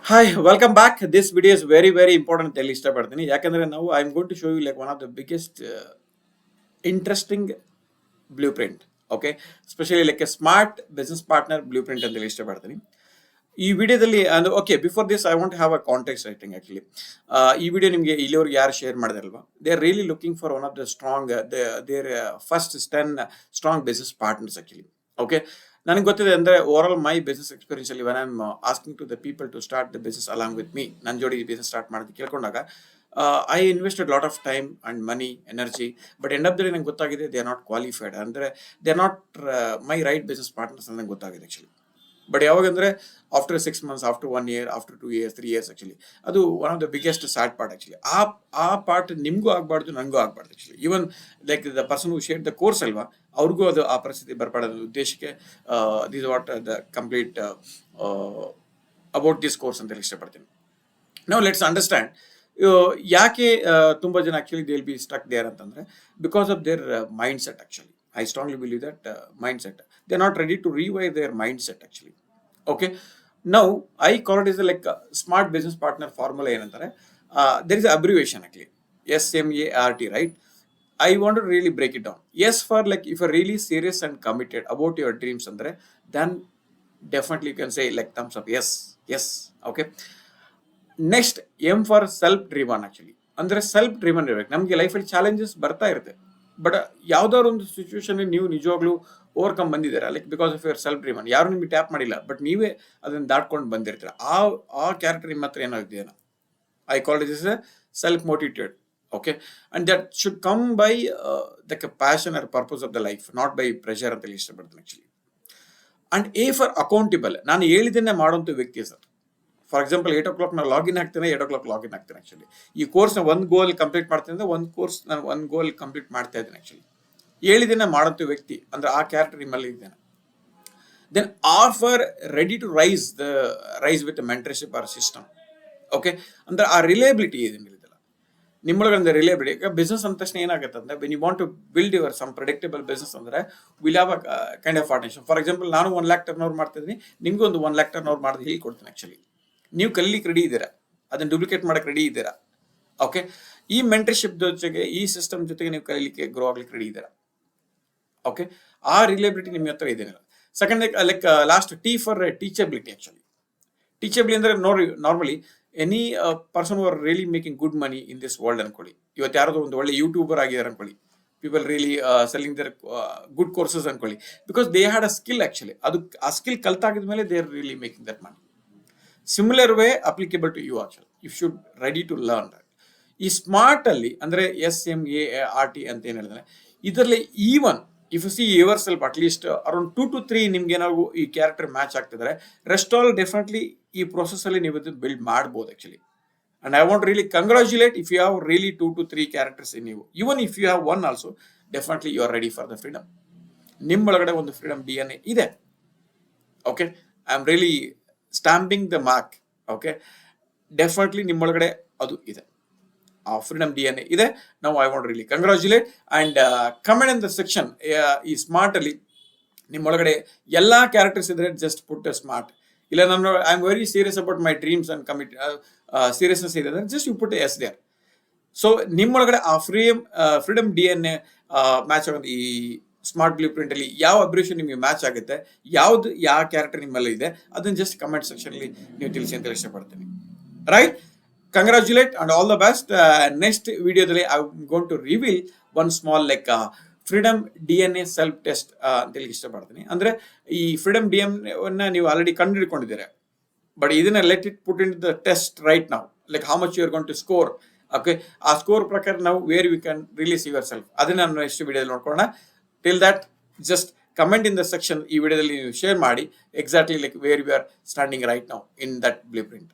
Hi, welcome back. This video is very important ಅಂತ ಹೇಳಿ ಇಷ್ಟಪಡ್ತೀನಿ ಯಾಕಂದ್ರೆ ನಾವು I am going to show you like one of the biggest interesting blueprint. Okay, specially like a smart business partner blueprint ಅಂತ ಹೇಳಿ ಇಷ್ಟಪಡ್ತೀನಿ ಈ ವಿಡಿಯೋದಲ್ಲಿ. ಅಂದ್ರೆ okay, before this I want have a context writing. Actually ಈ video ನಿಮಗೆ ಇಲ್ಲಿವರೆಗೆ ಯಾರು ಶೇರ್ ಮಾಡಿದಾರಲ್ವಾ, they are really looking for one of the strong their first 10 strong business partners actually. Okay, ನನಗೆ ಗೊತ್ತಿದೆ ಅಂದ್ರೆ over all my business experience ಅಲ್ಲಿ when I am asking to the people to start the business along with me, ನನ್ನ ಜೋಡಿ business start ಮಾಡೋದು ಕೇಳ್ಕೊಂಡಾಗ I invested lot of time and money energy, but end of the day ನಂಗೆ ಗೊತ್ತಾಗಿದೆ they are not qualified, ಅಂದ್ರೆ they are not my right business partners ಅಂತ ನಂಗೆ ಗೊತ್ತಾಗಿದೆ ಆಕ್ಚುಲಿ. ಬಟ್ ಯಾವಾಗಂದ್ರೆ after 6 months, after 1 year, after 2 years, 3 years actually, ಅದು one of the biggest sad part actually. ಆ part ನಿಮಗೂ ಆಗಬಾರ್ದು, ನನಗೂ ಆಗಬಾರ್ದು actually. Even like the person who share the course ಅಲ್ವಾ, ಅವ್ರಿಗೂ ಅದು ಆ ಪರಿಸ್ಥಿತಿ ಬರಬಾರ್ದು ಉದ್ದೇಶಕ್ಕೆ this what the complete about this course ಅಂತ ಹೇಳಿ ಇಷ್ಟಪಡ್ತೀನಿ. ನಾವು ಲೆಟ್ಸ್ ಅಂಡರ್ಸ್ಟ್ಯಾಂಡ್ ಯಾಕೆ ತುಂಬ ಜನ actually they will be stuck there ಅಂತಂದ್ರೆ because of their mindset actually. I strongly believe that mindset. They are not ready to rewire their mindset actually. Okay. Now, I call it as like a smart business partner formula. There is an abbreviation actually. SMART, right? I want to really break it down. Yes, for like if you're really serious and committed about your dreams, then definitely you can say like thumbs up. Yes, yes. Okay. Next, M for self-driven actually. ಅಂದ್ರೆ self driven ಇರಬೇಕು. ನಮಗೆ ಲೈಫಲ್ಲಿ challenges ಬರ್ತಾ ಇರುತ್ತೆ, but ಯಾವ್ದಾದ್ರು ಒಂದು situation ನೀವು ನಿಜವಾಗ್ಲೂ ಓವರ್ಕಮ್ ಬಂದಿದ್ದೀರಾ, like because of your self driven. ಯಾರು ನಿಮಗೆ ಟ್ಯಾಪ್ ಮಾಡಿಲ್ಲ, ಬಟ್ ನೀವೇ ಅದನ್ನ ದಾಟ್ಕೊಂಡು ಬಂದಿರ್ತೀರ. ಆ ಕ್ಯಾರೆಕ್ಟರ್ ನಿಮ್ಮ ಹತ್ರ ಏನಾಗಿದೆ, I call it is self motivated. Okay, and that should come by the passion or purpose of the life, not by pressure ಅಂತ ಇಷ್ಟಪಡ್ತೀನಿ actually. And a for accountable. ನಾನು ಹೇಳಿದ್ದನ್ನೇ ಮಾಡುವಂಥ ವ್ಯಕ್ತಿ ಸರ್. ಫಾರ್ ಎಕ್ಸಾಂಪಲ್ 8 o'clock ನಾನು login ಆಗ್ತೇನೆ, 8 o'clock login ಆಗ್ತೇನೆ actually. ಈ ಕೋರ್ಸ್ನ ಒಂದು ಗೋಲ್ ಕಂಪ್ಲೀಟ್ ಮಾಡ್ತೇನೆ ಅಂದ್ರೆ ಒಂದು ಗೋಲ್ ಕಂಪ್ಲೀಟ್ ಮಾಡ್ತಾ ಇದ್ದೇನೆ ಆಕ್ಚುಲಿ. ಹೇಳಿದ್ದೇನೆ ಮಾಡೋಂಥ ವ್ಯಕ್ತಿ ಅಂದ್ರೆ ಆ ಕ್ಯಾರೆಕ್ಟರ್ ನಿಮ್ಮಲ್ಲಿ ಇದ್ದೇನೆ. Then offer ready to rise with mentorship or system. Okay, ಅಂದ್ರೆ ಆ ರಿಲೇಬಿಲಿಟಿ ಏನಿಲ್ಲ ನಿಮ್ಮೊಳಗಂದ್ರೆ ರಿಲೇಬಿಲಿಟಿ. ಈಗ ಬಿಸ್ನೆಸ್ ಅಂದ ತಕ್ಷಣ ಏನಾಗುತ್ತೆ ಅಂದ್ರೆ when you want to build your some predictable business ಅಂದ್ರೆ will have a kind of partnership. For example ನಾನು 1 lakh ಟರ್ನ್ ಓವರ್ ಮಾಡ್ತಾ ಇದ್ದೀನಿ, ನಿಮಗೂ ಒಂದು 1 lakh ಟರ್ನ್ ಓವರ್ ಮಾಡೋದು ಹೇಳ್ಕೊಡ್ತೀನಿ ಆಕ್ಚುಲಿ. ನೀವು ಕಲೀಲಿಕ್ಕೆ ರೆಡಿ ಇದ್ದೀರಾ, ಅದನ್ನ ಡೂಪ್ಲಿಕೇಟ್ ಮಾಡಕ್ಕೆ ರೆಡಿ ಇದ್ದೀರಾ. ಓಕೆ, ಈ ಮೆಂಟರ್ಶಿಪ್ ಜೊತೆಗೆ ಈ ಸಿಸ್ಟಮ್ ಜೊತೆಗೆ ನೀವು ಕಲೀಲಿಕ್ಕೆ ಗ್ರೋ ಆಗ್ಲಿಕ್ಕೆ ರೆಡಿ ಇದ್ದೀರಾ. ಓಕೆ, ಆ ರಿಲೇಬಿಲಿಟಿ ನಿಮ್ಮ ಹತ್ರ ಇದೇನಿಲ್ಲ. Second like last T for teachability actually. Teachability ಅಂದ್ರೆ normally any person are really making good money in this world ಅನ್ಕೊಳ್ಳಿ. ಇವತ್ತು ಯಾರಾದ್ರೂ ಒಂದು ಒಳ್ಳೆ ಯೂಟ್ಯೂಬರ್ ಆಗಿದ್ದಾರೆ ಅನ್ಕೊಳ್ಳಿ, people really selling their good courses ಅನ್ಕೊಳ್ಳಿ, because they had a skill actually. ಅದು ಆ ಸ್ಕಿಲ್ ಕಲ್ತಾಗಿದ್ಮೇಲೆ they are really making that money. Similar way applicable to you actually. You should ready to learn that. ಈ smart ಅಲ್ಲಿ ಅಂದ್ರೆ SMART ಅಂತ ಏನ್ ಹೇಳಿದ್ರೆ, ಇದರಲ್ಲಿ even if you see yourself at least around 2 to 3 ನಿಮ್ಗೆ ಏನಾದ್ರು ಈ ಕ್ಯಾರೆಕ್ಟರ್ ಮ್ಯಾಚ್ ಆಗ್ತಿದ್ರೆ, ರೆಸ್ಟ್ ಆಲ್ ಡೆಫಿನೆಟ್ಲಿ ಈ ಪ್ರೊಸೆಸ್ ಅಲ್ಲಿ ನೀವು ಬಿಲ್ಡ್ ಮಾಡ್ಬೋದು actually. And I want really congratulate if you have really 2 to 3 characters in you. Even if you have one also, definitely you are ready for the freedom. ನಿಮ್ಮೊಳಗಡೆ ಒಂದು freedom DNA ಇದೆ. Okay, I am really stamping the mark. Okay, definitely ನಿಮ್ಮೊಳಗಡೆ ಅದು ಇದೆ, ಆ freedom DNA ಇದೆ. ನಾವು I want really congratulate and comment in the section. ಈ ಸ್ಮಾರ್ಟ್ ಅಲ್ಲಿ ನಿಮ್ಮೊಳಗಡೆ ಎಲ್ಲಾ ಕ್ಯಾರೆಕ್ಟರ್ಸ್ ಇದ್ರೆ ಜಸ್ಟ್ ಪುಟ್ ಸ್ಮಾರ್ಟ್. ಇಲ್ಲ ನಾನು I am very serious about my dreams and seriousness ಇದೆ ಅಂದ್ರೆ just you put us there. So ನಿಮ್ಮೊಳಗಡೆ ಆ ಫ್ರೀಡಮ್ DNA ಮ್ಯಾಚ್ ಆಗೋದು. ಈ ಸ್ಮಾರ್ಟ್ ಬ್ಲೂ ಪ್ರಿಂಟ್ ಅಲ್ಲಿ ಯಾವ ಅಬ್ರಿವೇಷನ್ ನಿಮಗೆ ಮ್ಯಾಚ್ ಆಗುತ್ತೆ, ಯಾವ್ದು ಯಾವ ಕ್ಯಾರೆಕ್ಟರ್ ನಿಮ್ಮಲ್ಲಿ ಇದೆ, ಅದನ್ನ ಜಸ್ಟ್ ಕಮೆಂಟ್ ಸೆಕ್ಷನ್ ಅಲ್ಲಿ ನೀವು ತಿಳಿಸಿ ಅಂತ ಇಷ್ಟಪಡ್ತೀನಿ. Right, congratulate and all the best. Next ವಿಡಿಯೋದಲ್ಲಿ I am going to reveal one small like freedom DNA self test ಅಂತ ಹೇಳಿ ಇಷ್ಟಪಡ್ತೀನಿ. ಅಂದ್ರೆ ಈ ಫ್ರೀಡಮ್ DNA ನೀವು ಆಲ್ರೆಡಿ ಕಂಡು ಹಿಡ್ಕೊಂಡಿದ್ದೀರಾ, ಬಟ್ ಇದನ್ನ let it put in the test right ನಾವು, like how much you are going to score. Okay, ಆ ಸ್ಕೋರ್ ಪ್ರಕಾರ ನಾವು where we can release yourself, ಅದನ್ನ ನಾನು ನೆಕ್ಸ್ಟ್ ವಿಡಿಯೋದಲ್ಲಿ ನೋಡ್ಕೊಳ್ಳೋಣ. Till that just comment in the section. ಈ ವಿಡಿಯೋದಲ್ಲಿ ನೀವು ಶೇರ್ ಮಾಡಿ exactly like where you are standing right now in that blue print.